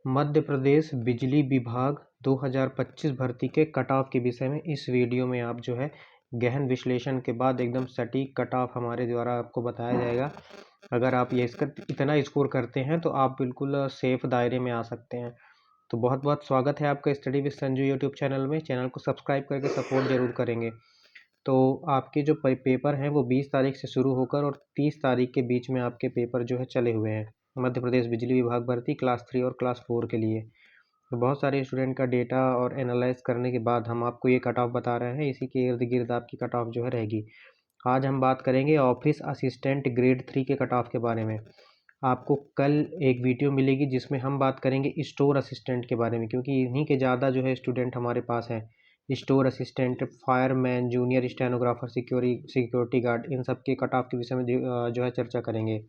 मध्य प्रदेश बिजली विभाग 2025 भर्ती के कट ऑफ के विषय में इस वीडियो में आप जो है गहन विश्लेषण के बाद एकदम सटीक कट ऑफ हमारे द्वारा आपको बताया जाएगा। अगर आप ये इसका इतना स्कोर करते हैं तो आप बिल्कुल सेफ दायरे में आ सकते हैं। तो बहुत बहुत स्वागत है आपका study with Sanju YouTube channel में। चैनल को सब्सक्राइब करके सपोर्ट जरूर करेंगे। तो आपके जो पेपर हैं वो 20 तारीख से शुरू होकर और 30 तारीख के बीच में आपके पेपर जो है चले हुए हैं मध्य प्रदेश बिजली विभाग भर्ती क्लास 3 और क्लास 4 के लिए। तो बहुत सारे स्टूडेंट का डेटा और एनालाइज करने के बाद हम आपको ये कट ऑफ बता रहे हैं। इसी के इर्द गिर्द आपकी कट ऑफ जो है रहेगी। आज हम बात करेंगे ऑफिस असिस्टेंट ग्रेड 3 के कट ऑफ के बारे में। आपको कल एक वीडियो मिलेगी जिसमें हम बात करेंगे स्टोर असिस्टेंट के बारे में, क्योंकि इन्हीं के ज़्यादा जो है स्टूडेंट हमारे पास हैं। Store assistant, fireman, junior stenographer, security guard, इन सब के कट ऑफ के विषय में जो है चर्चा करेंगे।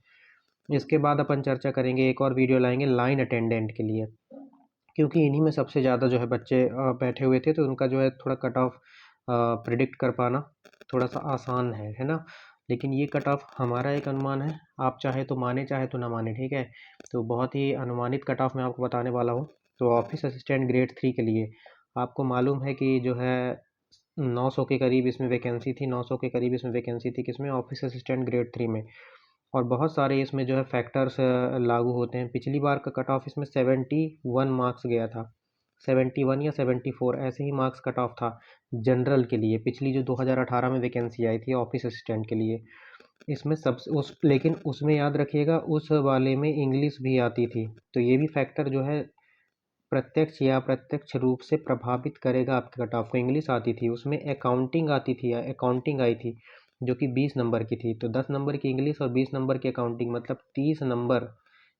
इसके बाद अपन चर्चा करेंगे, एक और वीडियो लाएंगे लाइन अटेंडेंट के लिए, क्योंकि इन्हीं में सबसे ज़्यादा जो है बच्चे बैठे हुए थे, तो उनका जो है थोड़ा कट ऑफ प्रिडिक्ट कर पाना थोड़ा सा आसान है ना। लेकिन ये कट ऑफ हमारा एक अनुमान है, आप चाहे तो माने चाहे तो ना माने, ठीक है। तो बहुत ही अनुमानित कट ऑफ मैं आपको बताने वाला हूँ। तो ऑफिस असिस्टेंट ग्रेड 3 के लिए आपको मालूम है कि जो है 900 के करीब इसमें वैकेंसी थी, 900 के करीब इसमें वैकेंसी थी किसमें, ऑफिस असिस्टेंट ग्रेड 3 में। और बहुत सारे इसमें जो है फैक्टर्स लागू होते हैं। पिछली बार का कट ऑफ इसमें 71 मार्क्स गया था, 71 या 74 ऐसे ही मार्क्स कट ऑफ था जनरल के लिए। पिछली जो 2018 में वैकेंसी आई थी ऑफिस असिस्टेंट के लिए, इसमें सब उस लेकिन उसमें याद रखिएगा उस वाले में इंग्लिश भी आती थी। तो ये भी फैक्टर जो है प्रत्यक्ष या अप्रत्यक्ष रूप से प्रभावित करेगा आपके कट ऑफ को। इंग्लिश आती थी, उसमें अकाउंटिंग आती थी, अकाउंटिंग आई थी जो कि 20 नंबर की थी। तो 10 नंबर की इंग्लिश और 20 नंबर की अकाउंटिंग, मतलब 30 नंबर।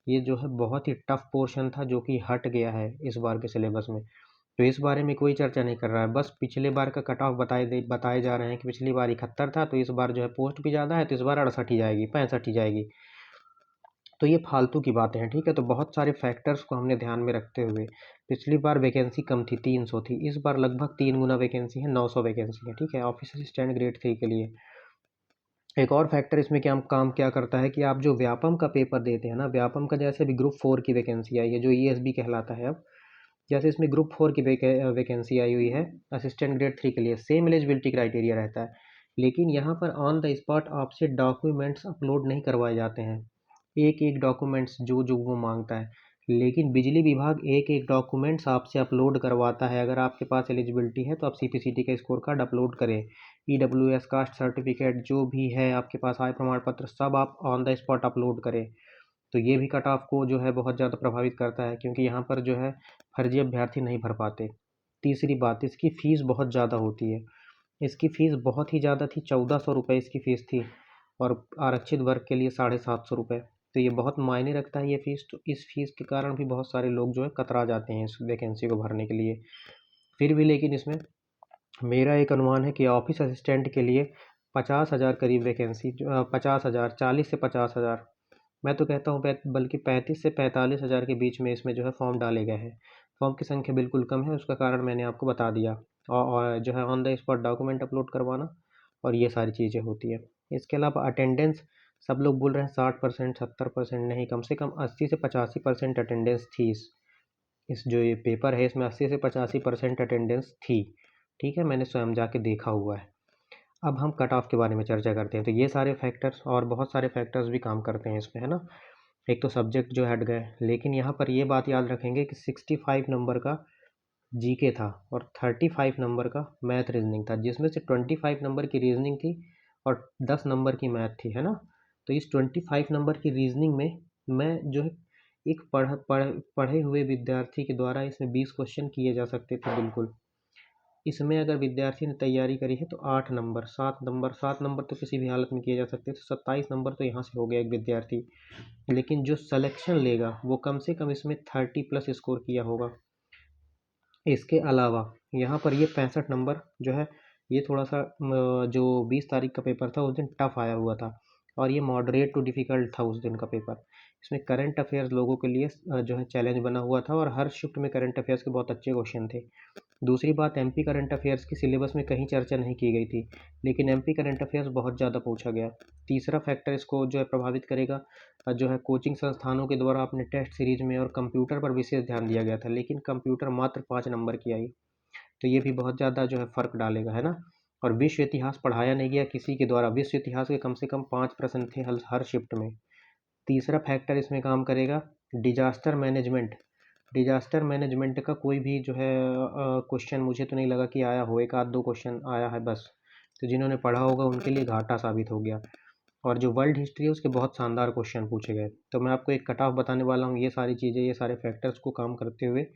ये जो है बहुत ही टफ पोर्शन था जो कि हट गया है इस बार के सिलेबस में। तो इस बारे में कोई चर्चा नहीं कर रहा है, बस पिछले बार का कट ऑफ बताए जा रहे हैं कि पिछली बार 71 था, तो इस बार जो है पोस्ट भी ज़्यादा है, तो इस बार 68 ही जाएगी, 65 ही जाएगी। तो ये फालतू की बातें हैं, ठीक है। तो बहुत सारे फैक्टर्स को हमने ध्यान में रखते हुए, पिछली बार वैकेंसी कम थी, 300 थी, इस बार लगभग 3 गुना वैकेंसी है, 900 वैकेंसी है, ठीक है, ऑफिस असिस्टेंट ग्रेड 3 के लिए। एक और फैक्टर इसमें क्या काम क्या करता है कि आप जो व्यापम का पेपर देते हैं ना, व्यापम का जैसे अभी ग्रुप 4 की वैकेंसी आई है जो ईएसबी कहलाता है, अब जैसे इसमें ग्रुप 4 की वैकेंसी आई हुई है असिस्टेंट ग्रेड 3 के लिए, सेम एलिजिबिलिटी क्राइटेरिया रहता है। लेकिन यहाँ पर ऑन द स्पॉट आपसे डॉक्यूमेंट्स अपलोड नहीं करवाए जाते हैं, एक एक डॉक्यूमेंट्स जो जो वो मांगता है। लेकिन बिजली विभाग एक एक डॉक्यूमेंट्स आपसे अपलोड करवाता है। अगर आपके पास एलिजिबिलिटी है तो आप सीपीसीटी का स्कोर कार्ड अपलोड करें, ईडब्ल्यूएस कास्ट सर्टिफिकेट जो भी है आपके पास, आय प्रमाण पत्र, सब आप ऑन द स्पॉट अपलोड करें। तो ये भी कट ऑफ को जो है बहुत ज़्यादा प्रभावित करता है, क्योंकि यहाँ पर जो है फर्जी अभ्यर्थी नहीं भर पाते। तीसरी बात, इसकी फ़ीस बहुत ज़्यादा होती है। इसकी फ़ीस बहुत ही ज़्यादा थी, 1400 रुपये इसकी फ़ीस थी, और आरक्षित वर्ग के लिए 750 रुपये। तो ये बहुत मायने रखता है ये फ़ीस। तो इस फीस के कारण भी बहुत सारे लोग जो है कतरा जाते हैं इस वैकेंसी को भरने के लिए। फिर भी लेकिन इसमें मेरा एक अनुमान है कि ऑफिस असिस्टेंट के लिए 50,000 करीब वैकेंसी, 50,000, 40 से 50,000, मैं तो कहता हूँ बल्कि 35 से 45,000 के बीच में इसमें जो है फॉर्म डाले गए हैं। फॉर्म की संख्या बिल्कुल कम है, उसका कारण मैंने आपको बता दिया। और जो है on the spot document upload करवाना और ये सारी चीज़ें होती है। इसके अलावा अटेंडेंस, सब लोग बोल रहे हैं 60%, 70%, नहीं, कम से कम 80 से 85% अटेंडेंस थी। इस जो ये पेपर है इसमें 80 से 85% अटेंडेंस थी, ठीक है, मैंने स्वयं जाके देखा हुआ है। अब हम कट ऑफ के बारे में चर्चा करते हैं। तो ये सारे फैक्टर्स और बहुत सारे फैक्टर्स भी काम करते हैं इसमें, है ना। एक तो सब्जेक्ट जो हट गए, लेकिन यहाँ पर ये बात याद रखेंगे कि 65 नंबर का जीके था और 35 नंबर का मैथ रीजनिंग था, जिसमें से 25 नंबर की रीजनिंग थी और 10 नंबर की मैथ थी, है ना। तो इस 25 नंबर की रीजनिंग में मैं जो है एक पढ़े हुए विद्यार्थी के द्वारा इसमें 20 क्वेश्चन किए जा सकते थे बिल्कुल। इसमें अगर विद्यार्थी ने तैयारी करी है तो 8 नंबर, 7 नंबर तो किसी भी हालत में किए जा सकते थे, 27 नंबर तो यहाँ से हो गया एक विद्यार्थी। लेकिन जो सिलेक्शन लेगा वो कम से कम इसमें 30+ स्कोर किया होगा। इसके अलावा यहाँ पर ये 65 नंबर जो है, ये थोड़ा सा जो 20 तारीख का पेपर था उस दिन टफ आया हुआ था, और ये मॉडरेट टू डिफ़िकल्ट था उस दिन का पेपर। इसमें करंट अफेयर्स लोगों के लिए जो है चैलेंज बना हुआ था, और हर शिफ्ट में करंट अफेयर्स के बहुत अच्छे क्वेश्चन थे। दूसरी बात, एमपी करंट अफेयर्स की सिलेबस में कहीं चर्चा नहीं की गई थी, लेकिन एमपी करंट अफेयर्स बहुत ज़्यादा पूछा गया। तीसरा फैक्टर इसको जो है प्रभावित करेगा, जो है कोचिंग संस्थानों के द्वारा अपने टेस्ट सीरीज में और कंप्यूटर पर विशेष ध्यान दिया गया था, लेकिन कंप्यूटर मात्र 5 नंबर की आई, तो ये भी बहुत ज़्यादा जो है फ़र्क डालेगा, है ना। और विश्व इतिहास पढ़ाया नहीं गया किसी के द्वारा, विश्व इतिहास के कम से कम 5 प्रश्न थे हर शिफ्ट में। तीसरा फैक्टर इसमें काम करेगा डिजास्टर मैनेजमेंट। डिजास्टर मैनेजमेंट का कोई भी जो है क्वेश्चन मुझे तो नहीं लगा कि आया हो, एक आध दो क्वेश्चन आया है बस, तो जिन्होंने पढ़ा होगा उनके लिए घाटा साबित हो गया। और जो वर्ल्ड हिस्ट्री है उसके बहुत शानदार क्वेश्चन पूछे गए। तो मैं आपको एक कट ऑफ बताने वाला हूँ, ये सारी चीज़ें, ये सारे फैक्टर्स को काम करते हुए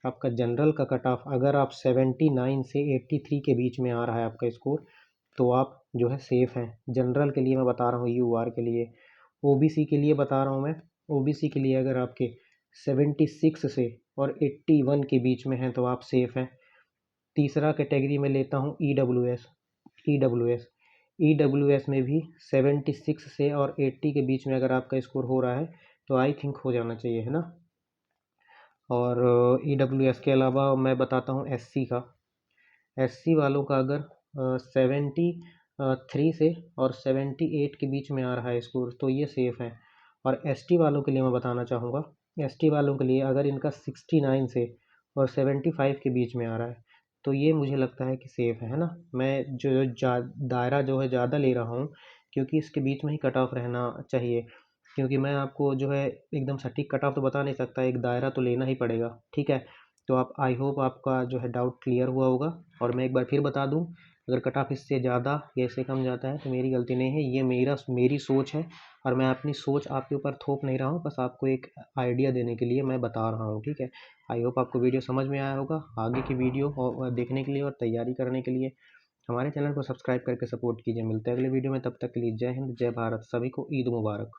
आपका जनरल का कट ऑफ, अगर आप 79 से 83 के बीच में आ रहा है आपका स्कोर, तो आप जो है सेफ़ हैं। जनरल के लिए मैं बता रहा हूँ, यूआर के लिए, ओबीसी के लिए बता रहा हूँ मैं। ओबीसी के लिए अगर आपके 76 से और 81 के बीच में हैं तो आप सेफ़ हैं। तीसरा कैटेगरी में लेता हूँ ईडब्ल्यूएस। ईडब्ल्यूएस ईडब्ल्यूएस में भी 76 से और 80 के बीच में अगर आपका स्कोर हो रहा है तो आई थिंक हो जाना चाहिए, है ना। और ईडब्ल्यूएस के अलावा मैं बताता हूँ एससी का। एससी वालों का अगर 73 से और 78 के बीच में आ रहा है स्कोर तो ये सेफ़ है। और एसटी वालों के लिए मैं बताना चाहूँगा, एसटी वालों के लिए अगर इनका 69 से और 75 के बीच में आ रहा है तो ये मुझे लगता है कि सेफ़ है ना। मैं जो दायरा जो है ज़्यादा ले रहा हूँ क्योंकि इसके बीच में ही कट ऑफ रहना चाहिए, क्योंकि मैं आपको जो है एकदम सटीक कट ऑफ तो बता नहीं सकता, एक दायरा तो लेना ही पड़ेगा, ठीक है। तो आप, आई होप आपका जो है डाउट क्लियर हुआ होगा। और मैं एक बार फिर बता दूं, अगर कट ऑफ इससे ज़्यादा या इससे कम जाता है तो मेरी गलती नहीं है, ये मेरी सोच है और मैं अपनी सोच आपके ऊपर थोप नहीं रहा हूँ, बस आपको एक आइडिया देने के लिए मैं बता रहा हूँ, ठीक है। आई होप आपको वीडियो समझ में आया होगा। आगे की वीडियो और देखने के लिए और तैयारी करने के लिए हमारे चैनल को सब्सक्राइब करके सपोर्ट कीजिए। मिलते हैं अगले वीडियो में, तब तक के लिए जय हिंद, जय भारत, सभी को ईद मुबारक।